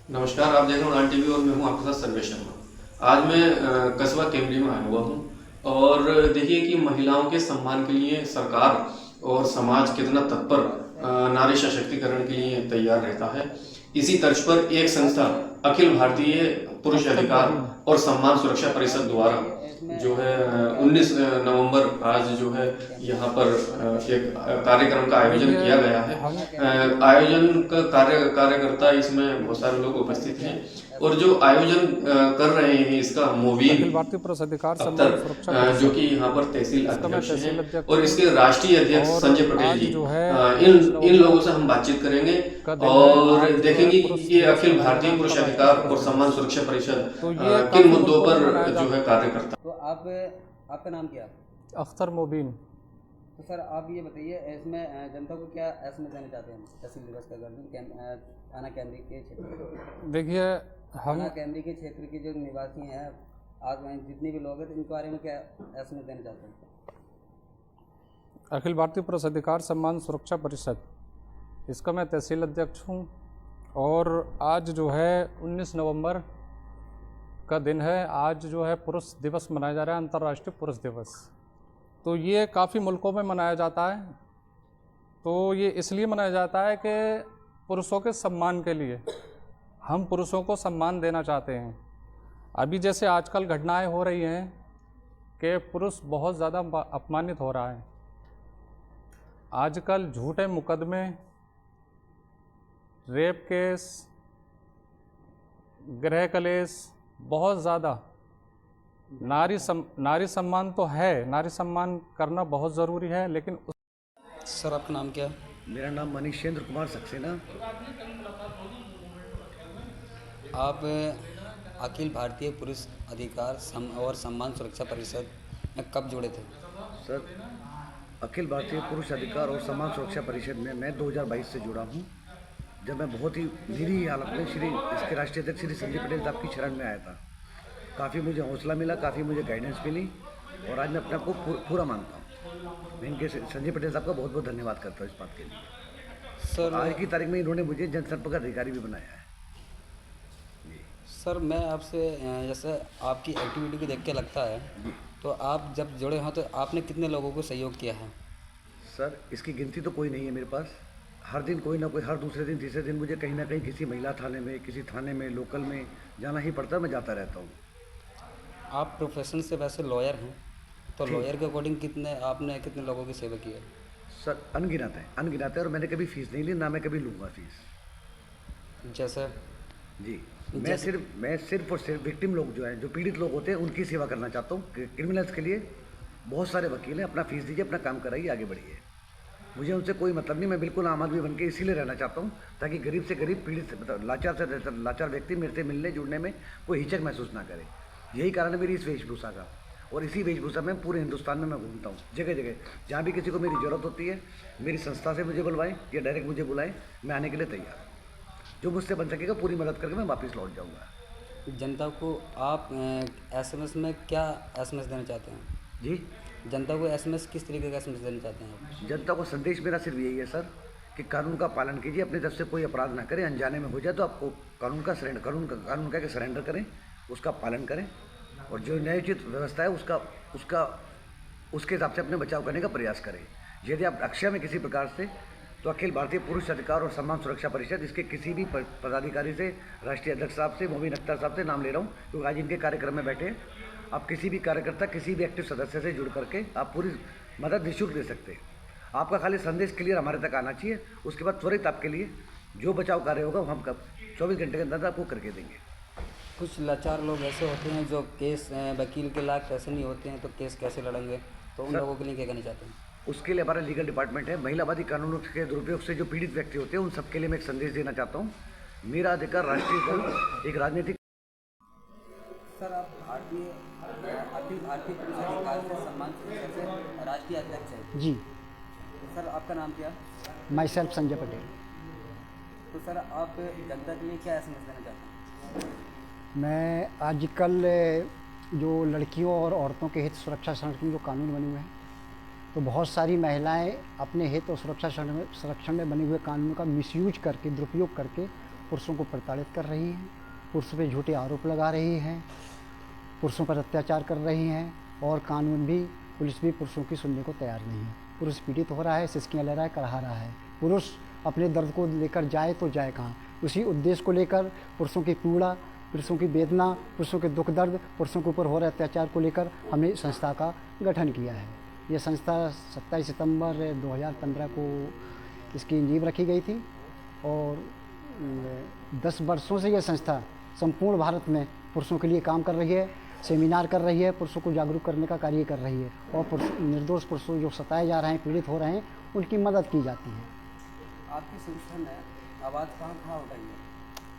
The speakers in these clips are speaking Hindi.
नमस्कार, आप देख रहे हैं उड़ान टीवी और मैं हूं आपके साथ सर्वेश शर्मा। आज मैं कस्बा केमरी में आया हुआ हूं और देखिए कि महिलाओं के सम्मान के लिए सरकार और समाज कितना तत्पर नारी सशक्तिकरण के लिए तैयार रहता है। इसी तर्ज पर एक संस्था अखिल भारतीय पुरुष अख्तर अधिकार मोबिन। और सम्मान सुरक्षा परिषद द्वारा जो है 19 नवंबर आज जो है यहाँ पर एक कार्यक्रम का आयोजन देखिए किया गया है। हम आयोजन का कार्यकर्ता इसमें बहुत सारे लोग उपस्थित हैं और जो आयोजन कर रहे हैं इसका मोबीन अखिल भारतीय पुरुष अधिकार अख्तर, सम्मान सुरक्षा जो परिषद, कि यहाँ पर तहसील इसका मैं अध्यक्ष हैं तहसील अध्यक्ष और हूँ। इसके राष्ट्रीय अध्यक्ष और संजय पटेल आज जी, जो है इन 19 इन लोगों नवंबर से हम बातचीत करेंगे का दिन है। और आज जो है देखेंगे पुरुष कि ये दिवस अखिल मनाया जा रहा भारतीय है, पुरुष अंतर्राष्ट्रीय अधिकार और पुरुष सम्मान दिवस। सुरक्षा परिषद तो ये किन काफ़ी मुद्दों मुल्कों में पर मनाया जो है जाता कार्य करता तो आप आपका नाम क्या है? अख्तर मोबिन। तो सर आप ये बताइए, इसमें जनता को क्या एसएमएस देना चाहते हैं तहसील दिवस का गर्जन थाना कैमरी के क्षेत्र देखिए हम थाना कैमरी के क्षेत्र के जो निवासी हैं, आज जितने भी लोग हैं, तो इनके बारे में क्या एसएमएस देना चाहते हैं? अखिल भारतीय पुरुष अधिकार सम्मान सुरक्षा परिषद, इसका मैं तहसील अध्यक्ष हूँ। और आज जो है 19 नवंबर का दिन है। आज जो है पुरुष दिवस मनाया जा रहा है, अंतर्राष्ट्रीय पुरुष दिवस। तो ये काफ़ी मुल्कों में मनाया जाता है। तो ये इसलिए मनाया जाता है कि पुरुषों के सम्मान के लिए हम पुरुषों को सम्मान देना चाहते हैं। अभी जैसे आजकल घटनाएं हो रही हैं कि पुरुष बहुत ज़्यादा अपमानित हो रहा है। आजकल झूठे मुकदमे, रेप केस, गृह कलेश बहुत ज़्यादा। नारी सम्मान तो है, नारी सम्मान करना बहुत ज़रूरी है, लेकिन सर आपका नाम क्या है? मेरा नाम मनीषेंद्र कुमार सक्सेना। आप अखिल भारतीय पुरुष अधिकार और सम्मान सुरक्षा परिषद में कब जुड़े थे? सर, अखिल भारतीय पुरुष अधिकार और सम्मान सुरक्षा परिषद में मैं 2022 से जुड़ा हूँ, जब मैं बहुत ही निरी हालत में इसके राष्ट्रीय अध्यक्ष श्री संजय पटेल साहब की शरण में आया था। काफ़ी मुझे हौसला मिला, काफ़ी मुझे गाइडेंस मिली और आज मैं अपने आप को पूरा मानता हूँ। मैं इनके संजय पटेल साहब का बहुत बहुत धन्यवाद करता हूँ इस बात के लिए। सर आज की तारीख में इन्होंने मुझे जनसंपर्क अधिकारी भी बनाया है। सर मैं आपसे जैसे आपकी एक्टिविटी को देख के लगता है, तो आप जब जुड़े हों तो आपने कितने लोगों को सहयोग किया है? सर, इसकी गिनती तो कोई नहीं है मेरे पास। हर दिन कोई ना कोई, हर दूसरे दिन तीसरे दिन मुझे कहीं ना कहीं किसी महिला थाने में, किसी थाने में, लोकल में जाना ही पड़ता है। मैं जाता रहता हूँ। आप प्रोफेशन से वैसे लॉयर हैं, तो लॉयर के अकॉर्डिंग आपने कितने लोगों की सेवा की है? सर, अनगिनत है और मैंने कभी फीस नहीं ली, ना मैं कभी लूँगा फीस। जैसे जी, मैं सिर्फ और सिर्फ विक्टिम लोग जो हैं, जो पीड़ित लोग होते हैं, उनकी सेवा करना चाहता हूँ। क्रिमिनल्स के लिए बहुत सारे वकील हैं, अपना फीस दीजिए, अपना काम कराइए, आगे बढ़िए। मुझे उनसे कोई मतलब नहीं। मैं बिल्कुल आम आदमी बन के इसीलिए रहना चाहता हूँ ताकि गरीब से गरीब, पीड़ित से मतलब लाचार व्यक्ति मेरे से मिलने जुड़ने में कोई हिचक महसूस ना करे। यही कारण है मेरी इस वेशभूषा का। और इसी वेशभूषा में पूरे हिंदुस्तान में मैं घूमता हूँ, जगह जगह। जहाँ भी किसी को मेरी ज़रूरत होती है, मेरी संस्था से मुझे बुलवाएं या डायरेक्ट मुझे बुलाएं, मैं आने के लिए तैयार हूँ। जो मुझसे बन सकेगा पूरी मदद करके मैं वापस लौट जाऊँगा। जनता को आप एसएमएस में क्या एसएमएस देना चाहते हैं? जी, जनता को एसएमएस किस तरीके का एसएमएस देना चाहते हैं आप? जनता को संदेश मेरा सिर्फ यही है सर, कि कानून का पालन कीजिए। अपनी तरफ से कोई अपराध ना करें। अनजाने में हो जाए तो आपको कानून का सरेंडर करें, उसका पालन करें और जो न्यायोचित व्यवस्था है उसके हिसाब से अपने बचाव करने का प्रयास करें। यदि आप रक्षा में किसी प्रकार से, तो अखिल भारतीय पुरुष अधिकार और सम्मान सुरक्षा परिषद, इसके किसी भी पदाधिकारी से, राष्ट्रीय अध्यक्ष साहब से, मोबिन अख्तर साहब से, नाम ले रहा हूँ क्योंकि आज इनके कार्यक्रम में बैठे हैं, आप किसी भी कार्यकर्ता, किसी भी एक्टिव सदस्य से जुड़ करके आप पूरी मदद निःशुल्क दे सकते हैं। आपका खाली संदेश क्लियर हमारे तक आना चाहिए। उसके बाद त्वरित आपके लिए जो बचाव कार्य होगा वो हम 24 घंटे के अंदर आपको करके देंगे। कुछ लाचार लोग ऐसे होते हैं जो केस वकील के लायक पैसे नहीं होते हैं, तो केस कैसे लड़ेंगे? तो उन लोगों के लिए क्या कहना चाहते हैं? उसके लिए हमारा लीगल डिपार्टमेंट है। महिलावादी कानूनों के दुरुपयोग से जो पीड़ित व्यक्ति होते हैं, उन सबके लिए मैं एक संदेश देना चाहता हूँ। मेरा अधिकार राष्ट्रीय दल एक राजनीतिक। सर आप अखिल भारतीय पुरुष अधिकार से सम्मान सुरक्षा से राष्ट्रीय अध्यक्ष हैं। जी, सर आपका नाम क्या? My self Sanjay Patel. तो सर आप जनता के लिए क्या एसएमएस देना चाहते हैं? मैं आजकल जो लड़कियों और औरतों के हित सुरक्षा संरक्षण जो कानून बने हुए हैं, तो बहुत सारी महिलाएं अपने हित और सुरक्षा संरक्षण में बने हुए कानूनों का मिसयूज करके, दुरुपयोग करके पुरुषों को प्रताड़ित कर रही हैं, पुरुषों पे झूठे आरोप लगा रही हैं, पुरुषों पर अत्याचार कर रही हैं, और कानून भी, पुलिस भी पुरुषों की सुनने को तैयार नहीं है। पुरुष पीड़ित हो रहा है, सिसकियाँ ले रहा है, कढ़ा रहा है। पुरुष अपने दर्द को लेकर जाए तो जाए कहाँ? उसी उद्देश्य को लेकर पुरुषों की पीड़ा, पुरुषों की वेदना, पुरुषों के दुख दर्द, पुरुषों के ऊपर हो रहे अत्याचार को लेकर हमने इस संस्था का गठन किया है। ये संस्था 27 सितंबर 2015 को इसकी नींव रखी गई थी, और 10 वर्षों से यह संस्था संपूर्ण भारत में पुरुषों के लिए काम कर रही है, सेमिनार कर रही है, पुरुषों को जागरूक करने का कार्य कर रही है, और निर्दोष पुरुषों जो सताए जा रहे हैं, पीड़ित हो रहे हैं, उनकी मदद की जाती है। आपकी संस्था ने आवाज़ कहाँ उठाई है?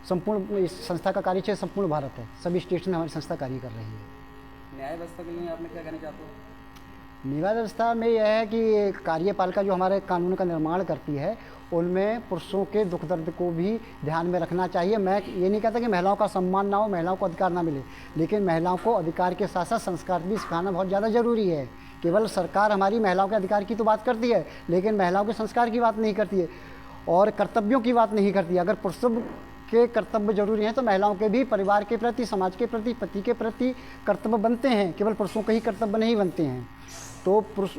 संपूर्ण इस संस्था का कार्य क्षेत्र संपूर्ण भारत है, सभी स्टेट्स में हमारी संस्था कार्य कर रही है। न्याय व्यवस्था के लिए आपने क्या कहना चाहते हो? न्याय व्यवस्था में यह है कि कार्यपालिका जो हमारे कानून का निर्माण करती है, उनमें पुरुषों के दुख दर्द को भी ध्यान में रखना चाहिए। मैं ये नहीं कहता कि महिलाओं का सम्मान ना हो, महिलाओं को अधिकार ना मिले, लेकिन महिलाओं को अधिकार के साथ साथ संस्कार भी सिखाना बहुत ज़्यादा ज़रूरी है। केवल सरकार हमारी महिलाओं के अधिकार की तो बात करती है, लेकिन महिलाओं के संस्कार की बात नहीं करती है, और कर्तव्यों की बात नहीं करती है। अगर पुरुषों के कर्तव्य जरूरी हैं, तो महिलाओं के भी परिवार के प्रति, समाज के प्रति, पति के प्रति कर्तव्य बनते हैं, केवल पुरुषों के ही कर्तव्य नहीं बनते हैं। तो पुरुष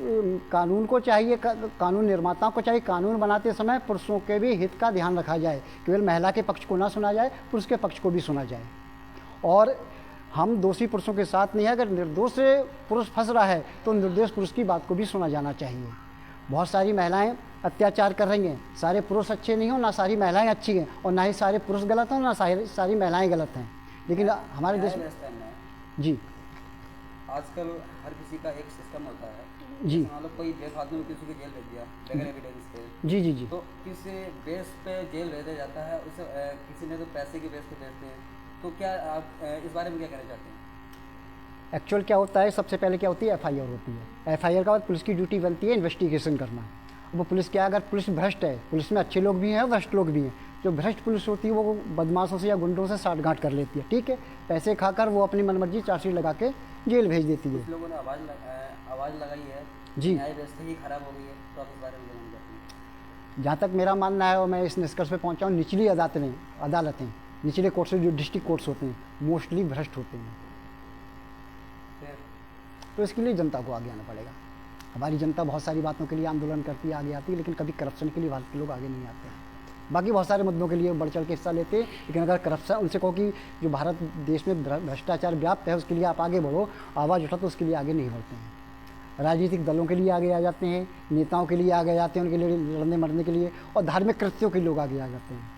कानून को चाहिए, कानून निर्माताओं को चाहिए, कानून बनाते समय पुरुषों के भी हित का ध्यान रखा जाए, केवल महिला के पक्ष को ना सुना जाए, पुरुष के पक्ष को भी सुना जाए। और हम दोषी पुरुषों के साथ नहीं है, अगर निर्दोष पुरुष फंस रहा है तो निर्दोष पुरुष की बात को भी सुना जाना चाहिए। बहुत सारी महिलाएं अत्याचार कर रही हैं, सारे पुरुष अच्छे नहीं हो, ना सारी महिलाएं अच्छी हैं, और ना ही सारे पुरुष गलत हों, ना सारी महिलाएं गलत हैं। लेकिन हमारे देश में जी आजकल हर किसी का एक सिस्टम होता है जी, मान लो कोई बेस आदमी किसी को जेल भेज दिया बगैर एविडेंस के, जी जी जी, तो किस बेस पे जेल भेजा जाता है उसे किसी ने तो पैसे के बेस पे भेजते हैं, तो क्या आप इस बारे में क्या कहना चाहते हैं? एक्चुअल क्या होता है, सबसे पहले क्या होती है, एफआईआर होती है। एफआईआर के बाद पुलिस की ड्यूटी बनती है इन्वेस्टिगेशन करना। वो पुलिस क्या, अगर पुलिस भ्रष्ट है, पुलिस में अच्छे लोग भी हैं और भ्रष्ट लोग भी हैं। जो भ्रष्ट पुलिस होती है वो बदमाशों से या गुंडों से साठगांठ कर लेती है, ठीक है, पैसे खाकर वो अपनी मनमर्जी चार्जशीट लगा के जेल भेज देती है। कुछ लोगों ने आवाज़ लगाई है जी, न्याय व्यवस्था ही खराब हो गई है, तो आप इस बारे में क्या कहते हैं? जहाँ तक मेरा मानना है और मैं इस निष्कर्ष पे पहुँचा हूँ, निचली अदालतें, निचले कोर्ट से जो डिस्ट्रिक्ट कोर्ट्स होते हैं, मोस्टली भ्रष्ट होते हैं। तो इसके लिए जनता को आगे आना पड़ेगा। हमारी जनता बहुत सारी बातों के लिए आंदोलन करती है, आगे आती है, लेकिन कभी करप्शन के लिए भारत के लोग आगे नहीं आते हैं। बाकी बहुत सारे मुद्दों के लिए बढ़ चढ़ के हिस्सा लेते हैं, लेकिन अगर करप्शन, उनसे कहो कि जो भारत देश में भ्रष्टाचार व्याप्त है उसके लिए आप आगे बढ़ो, आवाज़ उठा, तो उसके लिए आगे नहीं बढ़ते हैं। राजनीतिक दलों के लिए आगे आ जाते हैं, नेताओं के लिए आगे जाते हैं, उनके लिए लड़ने मरने के लिए, और धार्मिक कृत्यों के लोग आगे आ जाते हैं।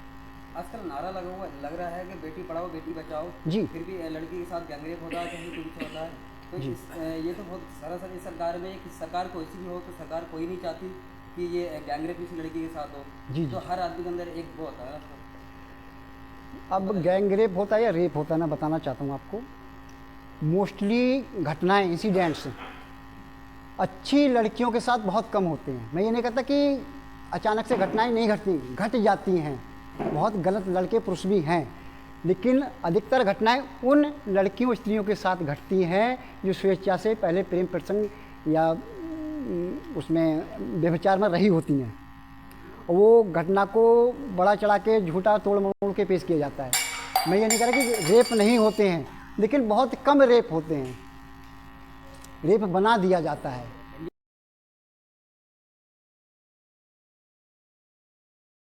आजकल नारा लग रहा है कि बेटी पढ़ाओ बेटी बचाओ, जी, फिर भी लड़की के साथ गैंगरेप होता है, कहीं कुछ होता है, तो ये तो बहुत सरासर इस सरकार में, कि सरकार कोई सी भी हो, तो सरकार कोई नहीं चाहती कि ये गैंगरेप किसी लड़की के साथ हो। जी, तो हर आदमी के अंदर एक वो होता है। अब गैंगरेप होता है या रेप होता है, मैं बताना चाहता हूँ आपको। मोस्टली घटनाएं, इंसिडेंट्स अच्छी लड़कियों के साथ बहुत कम होते हैं। मैं ये नहीं कहता कि अचानक से घटनाएं नहीं घटती, घट जाती हैं, बहुत गलत लड़के पुरुष भी हैं, लेकिन अधिकतर घटनाएं उन लड़कियों स्त्रियों के साथ घटती हैं जो स्वेच्छा से पहले प्रेम प्रसंग या उसमें व्यभिचार में रही होती हैं। वो घटना को बड़ा चढ़ा के, झूठा तोड़ मरोड़ के पेश किया जाता है। मैं ये नहीं कह रहा कि रेप नहीं होते हैं, लेकिन बहुत कम रेप होते हैं, रेप बना दिया जाता है।